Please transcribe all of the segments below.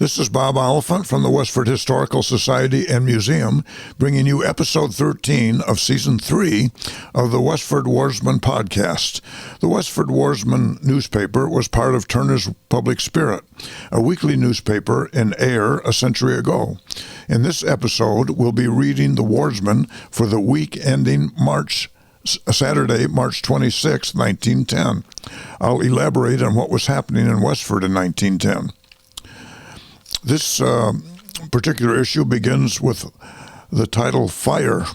This is Bob Oliphant from the Westford Historical Society and Museum, bringing you episode 13 of season 3 of the Westford Wardsman podcast. The Westford Wardsman newspaper was part of Turner's Public Spirit, a weekly newspaper in Ayer a century ago. In this episode, we'll be reading the Wardsman for the week ending Saturday, March 26, 1910. I'll elaborate on what was happening in Westford in 1910. This particular issue begins with the title Fire.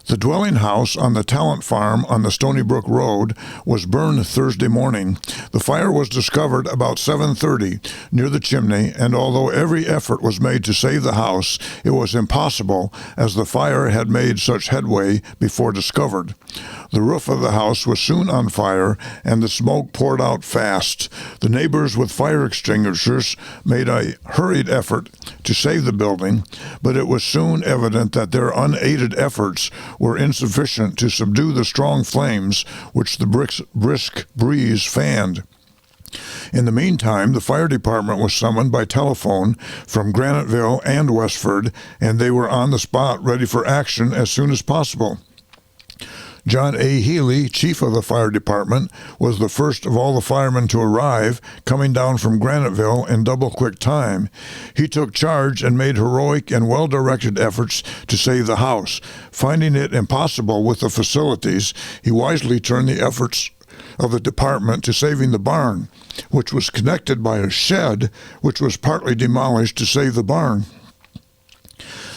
The dwelling house on the Talent Farm on the Stony Brook Road was burned Thursday morning. The fire was discovered about 7:30 near the chimney, and although every effort was made to save the house, it was impossible as the fire had made such headway before discovered. The roof of the house was soon on fire, and the smoke poured out fast. The neighbors with fire extinguishers made a hurried effort to save the building, but it was soon evident that their unaided efforts were insufficient to subdue the strong flames which the brisk breeze fanned. In the meantime, the fire department was summoned by telephone from Graniteville and Westford, and they were on the spot ready for action as soon as possible. John A. Healy, chief of the fire department, was the first of all the firemen to arrive, coming down from Graniteville in double-quick time. He took charge and made heroic and well-directed efforts to save the house. Finding it impossible with the facilities, he wisely turned the efforts of the department to saving the barn, which was connected by a shed which was partly demolished to save the barn.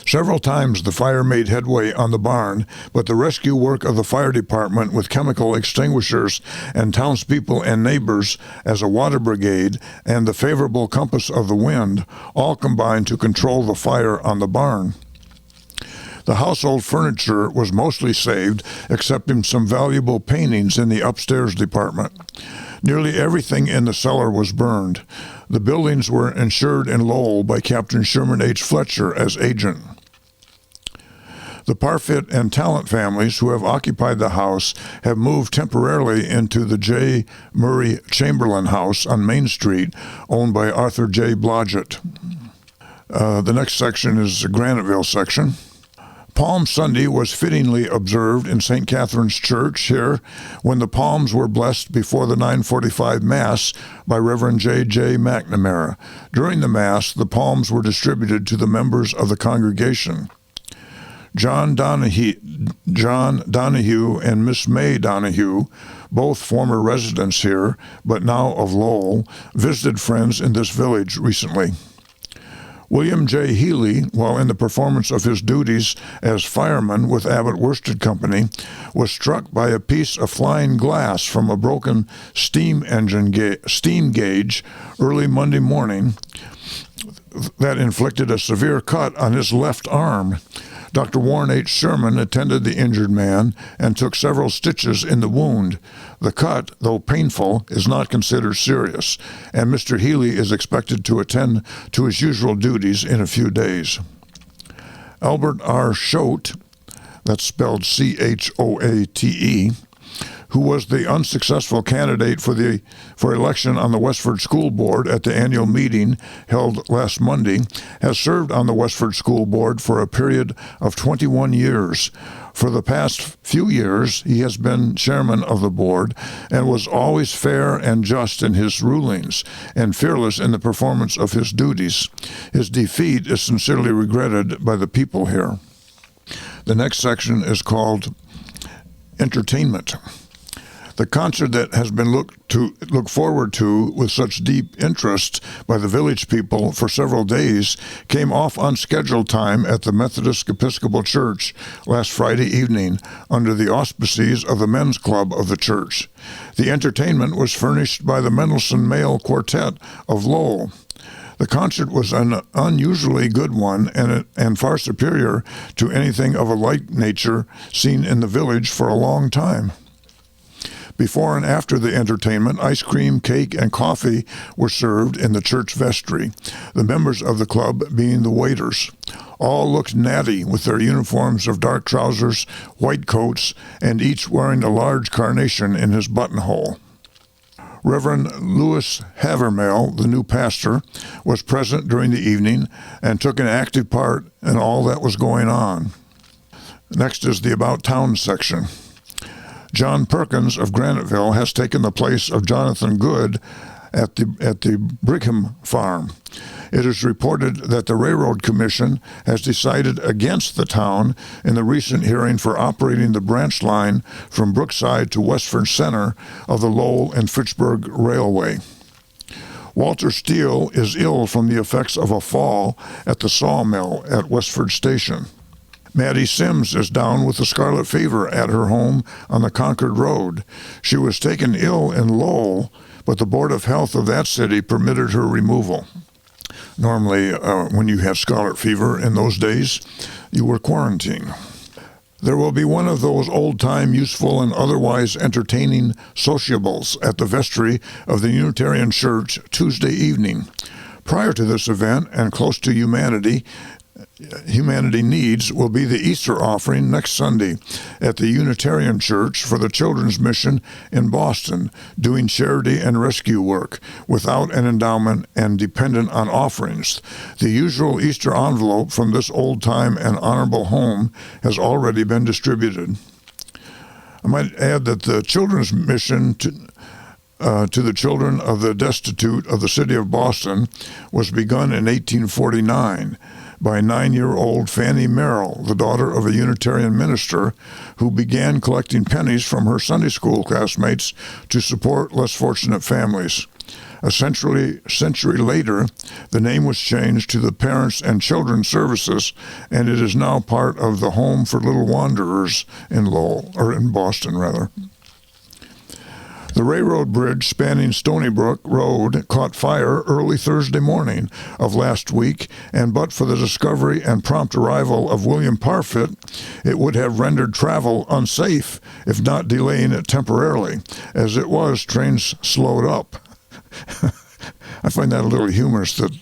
Several times the fire made headway on the barn, but the rescue work of the fire department with chemical extinguishers and townspeople and neighbors as a water brigade and the favorable compass of the wind all combined to control the fire on the barn. The household furniture was mostly saved, excepting some valuable paintings in the upstairs department. Nearly everything in the cellar was burned. The buildings were insured in Lowell by Captain Sherman H. Fletcher as agent. The Parfit and Talent families who have occupied the house have moved temporarily into the J. Murray Chamberlain House on Main Street, owned by Arthur J. Blodgett. The next section is the Graniteville section. Palm Sunday was fittingly observed in St. Catherine's Church here when the palms were blessed before the 9:45 Mass by Reverend J. J. McNamara. During the Mass, the palms were distributed to the members of the congregation. John Donahue and Miss May Donahue, both former residents here, but now of Lowell, visited friends in this village recently. William J. Healy, while in the performance of his duties as fireman with Abbott Worsted Company, was struck by a piece of flying glass from a broken steam gauge early Monday morning that inflicted a severe cut on his left arm. Dr. Warren H. Sherman attended the injured man and took several stitches in the wound. The cut, though painful, is not considered serious, and Mr. Healy is expected to attend to his usual duties in a few days. Albert R. Choate, that's spelled C-H-O-A-T-E, who was the unsuccessful candidate for election on the Westford School Board at the annual meeting held last Monday, has served on the Westford School Board for a period of 21 years. For the past few years, he has been chairman of the board and was always fair and just in his rulings and fearless in the performance of his duties. His defeat is sincerely regretted by the people here. The next section is called Entertainment. The concert that has been looked forward to with such deep interest by the village people for several days came off on scheduled time at the Methodist Episcopal Church last Friday evening under the auspices of the men's club of the church. The entertainment was furnished by the Mendelssohn Male Quartet of Lowell. The concert was an unusually good one and far superior to anything of a like nature seen in the village for a long time. Before and after the entertainment, ice cream, cake, and coffee were served in the church vestry, the members of the club being the waiters. All looked natty with their uniforms of dark trousers, white coats, and each wearing a large carnation in his buttonhole. Reverend Louis Havermel, the new pastor, was present during the evening and took an active part in all that was going on. Next is the About Town section. John Perkins of Graniteville has taken the place of Jonathan Good at the Brigham farm. It is reported that the Railroad Commission has decided against the town in the recent hearing for operating the branch line from Brookside to Westford Center of the Lowell and Fitchburg Railway. Walter Steele is ill from the effects of a fall at the sawmill at Westford Station. Maddie Sims is down with the scarlet fever at her home on the Concord Road. She was taken ill in Lowell, but the Board of Health of that city permitted her removal. Normally, when you have scarlet fever in those days, you were quarantined. There will be one of those old-time, useful, and otherwise entertaining sociables at the vestry of the Unitarian Church Tuesday evening. Prior to this event, and close to Humanity Needs, will be the Easter offering next Sunday at the Unitarian Church for the Children's Mission in Boston, doing charity and rescue work without an endowment and dependent on offerings. The usual Easter envelope from this old-time and honorable home has already been distributed. I might add that the Children's Mission to the children of the destitute of the city of Boston was begun in 1849 by 9-year-old Fannie Merrill, the daughter of a Unitarian minister, who began collecting pennies from her Sunday school classmates to support less fortunate families. A century later, the name was changed to the Parents and Children Services, and it is now part of the Home for Little Wanderers in Boston. The railroad bridge spanning Stony Brook Road caught fire early Thursday morning of last week, and but for the discovery and prompt arrival of William Parfit, it would have rendered travel unsafe, if not delaying it temporarily. As it was, trains slowed up. I find that a little humorous that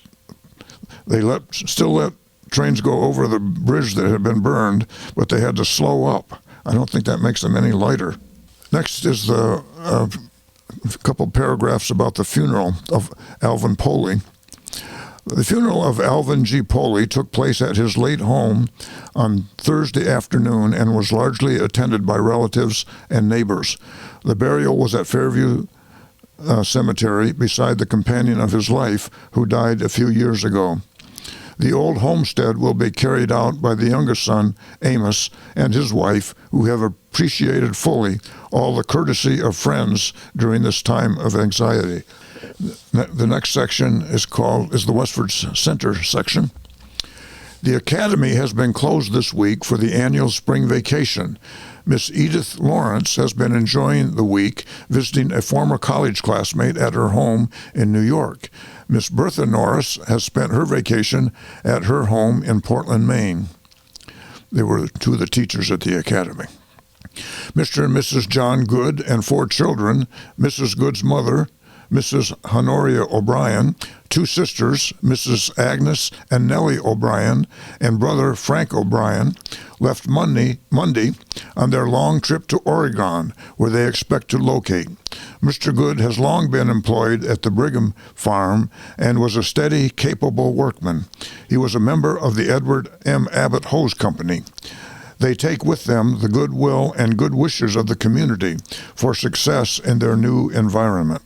they still let trains go over the bridge that had been burned, but they had to slow up. I don't think that makes them any lighter. Next is a couple paragraphs about the funeral of Alvin Poley. The funeral of Alvin G. Poley took place at his late home on Thursday afternoon and was largely attended by relatives and neighbors. The burial was at Fairview Cemetery beside the companion of his life, who died a few years ago. The old homestead will be carried out by the youngest son, Amos, and his wife, who have appreciated fully all the courtesy of friends during this time of anxiety. The next section is the Westford Center section. The Academy has been closed this week for the annual spring vacation. Miss Edith Lawrence has been enjoying the week visiting a former college classmate at her home in New York. Miss Bertha Norris has spent her vacation at her home in Portland, Maine. They were two of the teachers at the Academy. Mr. and Mrs. John Good and 4 children, Mrs. Good's mother, Mrs. Honoria O'Brien, 2 sisters, Mrs. Agnes and Nellie O'Brien, and brother Frank O'Brien, left Monday on their long trip to Oregon, where they expect to locate. Mr. Good has long been employed at the Brigham farm and was a steady, capable workman. He was a member of the Edward M. Abbott Hose Company. They take with them the goodwill and good wishes of the community for success in their new environment.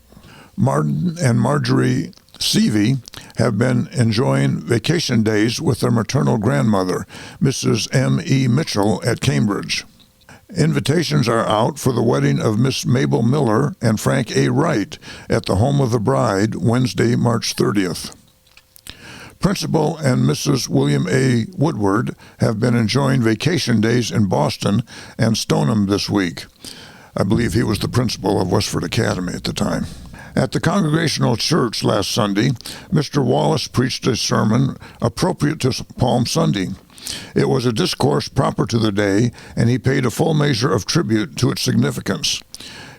Martin and Marjorie Seavey have been enjoying vacation days with their maternal grandmother, Mrs. M.E. Mitchell, at Cambridge. Invitations are out for the wedding of Miss Mabel Miller and Frank A. Wright at the home of the bride, Wednesday, March 30th. Principal and Mrs. William A. Woodward have been enjoying vacation days in Boston and Stoneham this week. I believe he was the principal of Westford Academy at the time. At the Congregational Church last Sunday, Mr. Wallace preached a sermon appropriate to Palm Sunday. It was a discourse proper to the day, and he paid a full measure of tribute to its significance.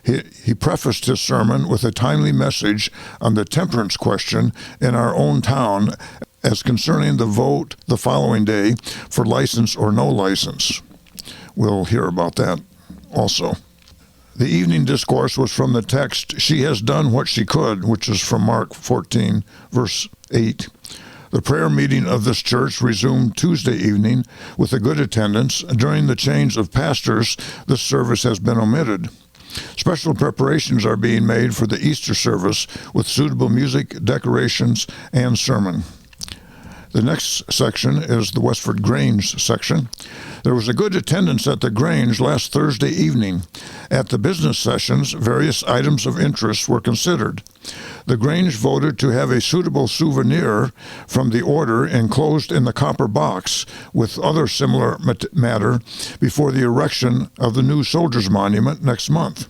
He prefaced his sermon with a timely message on the temperance question in our own town as concerning the vote the following day for license or no license. We'll hear about that also. The evening discourse was from the text, "She has done what she could," which is from Mark 14, verse 8. The prayer meeting of this church resumed Tuesday evening with a good attendance. During the change of pastors, this service has been omitted. Special preparations are being made for the Easter service with suitable music, decorations, and sermon. The next section is the Westford Grange section. There was a good attendance at the Grange last Thursday evening. At the business sessions, various items of interest were considered. The Grange voted to have a suitable souvenir from the order enclosed in the copper box with other similar matter before the erection of the new Soldiers Monument next month.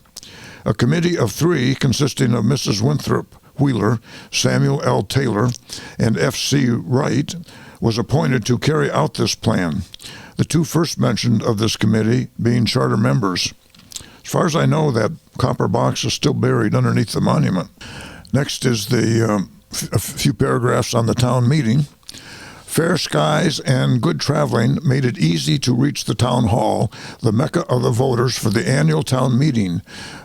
A committee of 3 consisting of Mrs. Winthrop Wheeler, Samuel L. Taylor, and F.C. Wright was appointed to carry out this plan, the 2 first mentioned of this committee being charter members. As far as I know, that copper box is still buried underneath the monument. Next is a few paragraphs on the town meeting. Fair skies and good traveling made it easy to reach the town hall, the mecca of the voters for the annual town meeting,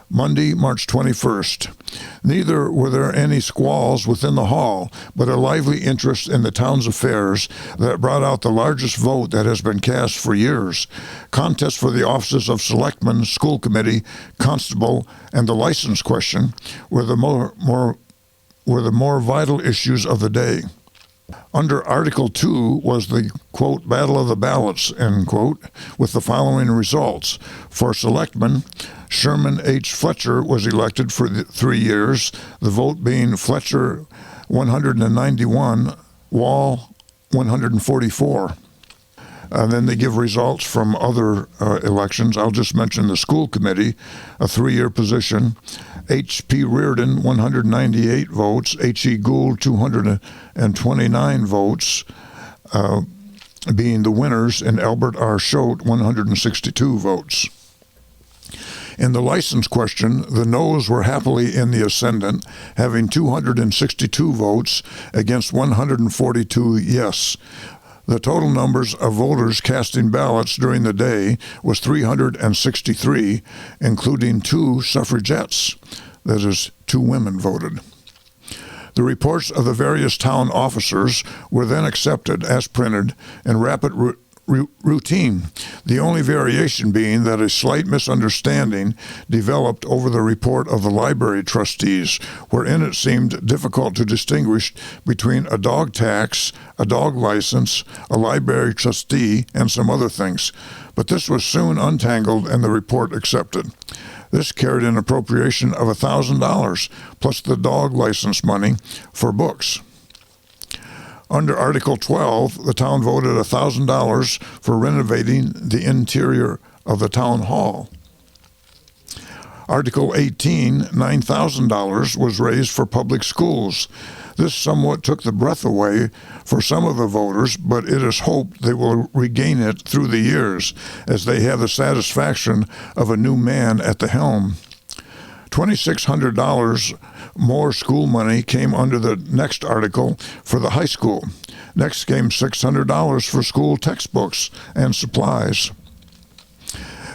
Monday, March 21st. Neither were there any squalls within the hall, but a lively interest in the town's affairs that brought out the largest vote that has been cast for years. Contests for the offices of selectman, school committee, constable, and the license question were the more vital issues of the day. Under Article 2 was the, quote, Battle of the Ballots, end quote, with the following results. For selectman, Sherman H. Fletcher was elected for 3 years, the vote being Fletcher 191, Wall 144. And then they give results from other elections. I'll just mention the school committee, a 3-year position. H.P. Reardon, 198 votes. H.E. Gould, 229 votes, being the winners, and Albert R. Choate, 162 votes. In the license question, the noes were happily in the ascendant, having 262 votes against 142 yes. The total numbers of voters casting ballots during the day was 363, including 2 suffragettes. That is, 2 women voted. The reports of the various town officers were then accepted as printed in rapid routine, the only variation being that a slight misunderstanding developed over the report of the library trustees, wherein it seemed difficult to distinguish between a dog tax, a dog license, a library trustee, and some other things. But this was soon untangled and the report accepted. This carried an appropriation of $1,000 plus the dog license money for books. Under Article 12, the town voted $1,000 for renovating the interior of the town hall. Article 18, $9,000 was raised for public schools. This somewhat took the breath away for some of the voters, but it is hoped they will regain it through the years as they have the satisfaction of a new man at the helm. $2,600 more school money came under the next article for the high school. Next came $600 for school textbooks and supplies.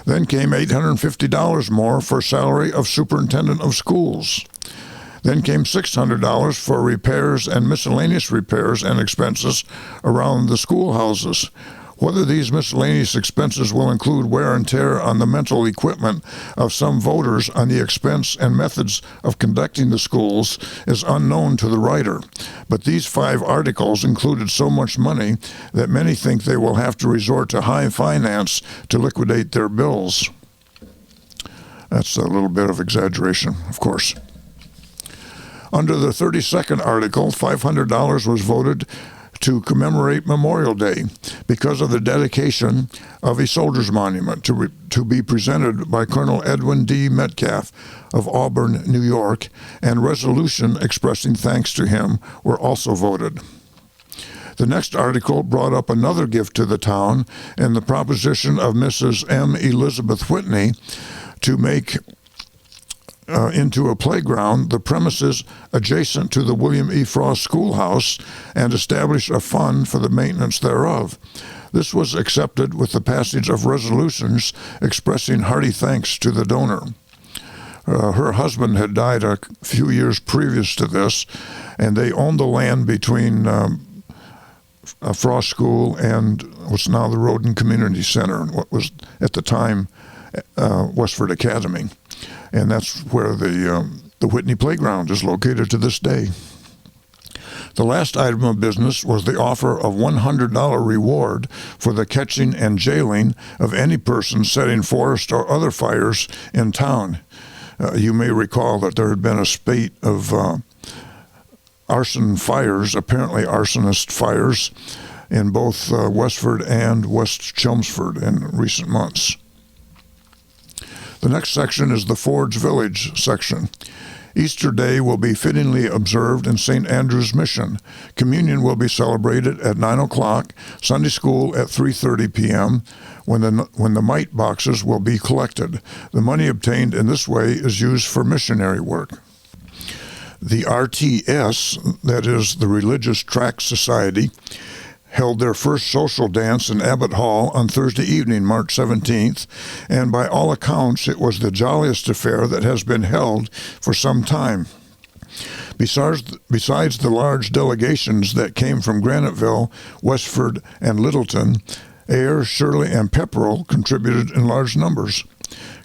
Then came $850 more for salary of superintendent of schools. Then came $600 for repairs and miscellaneous repairs and expenses around the schoolhouses. Whether these miscellaneous expenses will include wear and tear on the mental equipment of some voters on the expense and methods of conducting the schools is unknown to the writer. But these 5 articles included so much money that many think they will have to resort to high finance to liquidate their bills. That's a little bit of exaggeration, of course. Under the 32nd article, $500 was voted to commemorate Memorial Day because of the dedication of a soldiers' monument to be presented by Colonel Edwin D. Metcalf of Auburn, New York, and resolution expressing thanks to him were also voted. The next article brought up another gift to the town in the proposition of Mrs. M. Elizabeth Whitney to make into a playground the premises adjacent to the William E. Frost Schoolhouse and establish a fund for the maintenance thereof. This was accepted with the passage of resolutions expressing hearty thanks to the donor. Her husband had died a few years previous to this, and they owned the land between Frost School and what's now the Roden Community Center, and what was at the time Westford Academy. And that's where the Whitney Playground is located to this day. The last item of business was the offer of $100 reward for the catching and jailing of any person setting forest or other fires in town. You may recall that there had been a spate of arson fires, apparently arsonist fires, in both Westford and West Chelmsford in recent months. The next section is the Forge Village section. Easter Day will be fittingly observed in St. Andrew's Mission. Communion will be celebrated at 9 o'clock, Sunday school at 3:30 p.m., when the mite boxes will be collected. The money obtained in this way is used for missionary work. The RTS, that is the Religious Tract Society, held their first social dance in Abbott Hall on Thursday evening, March 17th, and by all accounts it was the jolliest affair that has been held for some time. Besides the large delegations that came from Graniteville, Westford, and Littleton, Ayer, Shirley, and Pepperell contributed in large numbers.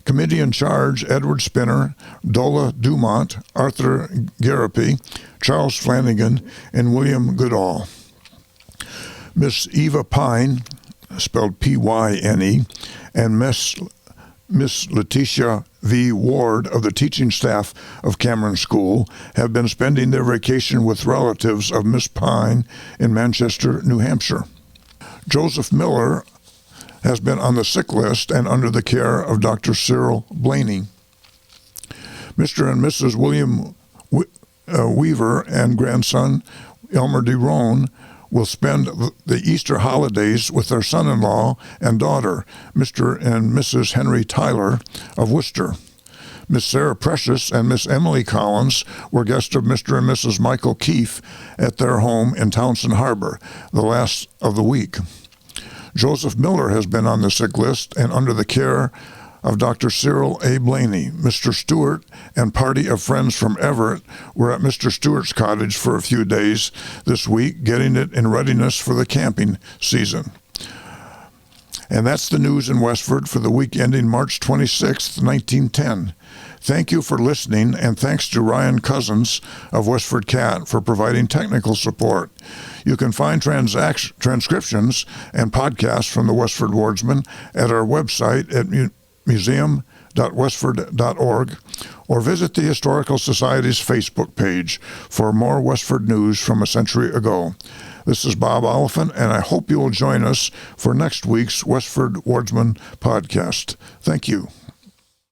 Committee in charge, Edward Spinner, Dola Dumont, Arthur Garapi, Charles Flanagan, and William Goodall. Miss Eva Pine, spelled P-Y-N-E, and Miss Letitia V. Ward of the teaching staff of Cameron School have been spending their vacation with relatives of Miss Pine in Manchester, New Hampshire. Joseph Miller has been on the sick list and under the care of Dr. Cyril Blaney. Mr. and Mrs. William Weaver and grandson Elmer DeRone will spend the Easter holidays with their son-in-law and daughter, Mr. and Mrs. Henry Tyler of Worcester. Miss Sarah Precious and Miss Emily Collins were guests of Mr. and Mrs. Michael Keefe at their home in Townsend Harbor the last of the week. Joseph Miller has been on the sick list and under the care of Dr. Cyril A. Blaney. Mr. Stewart and party of friends from Everett were at Mr. Stewart's cottage for a few days this week, getting it in readiness for the camping season. And that's the news in Westford for the week ending March 26, 1910. Thank you for listening, and thanks to Ryan Cousins of WestfordCAT for providing technical support. You can find transcriptions and podcasts from the Westford Wardsman at our website at museum.westford.org, or visit the Historical Society's Facebook page for more Westford news from a century ago. This is Bob Oliphant, and I hope you will join us for next week's Westford Wardsman podcast. Thank you.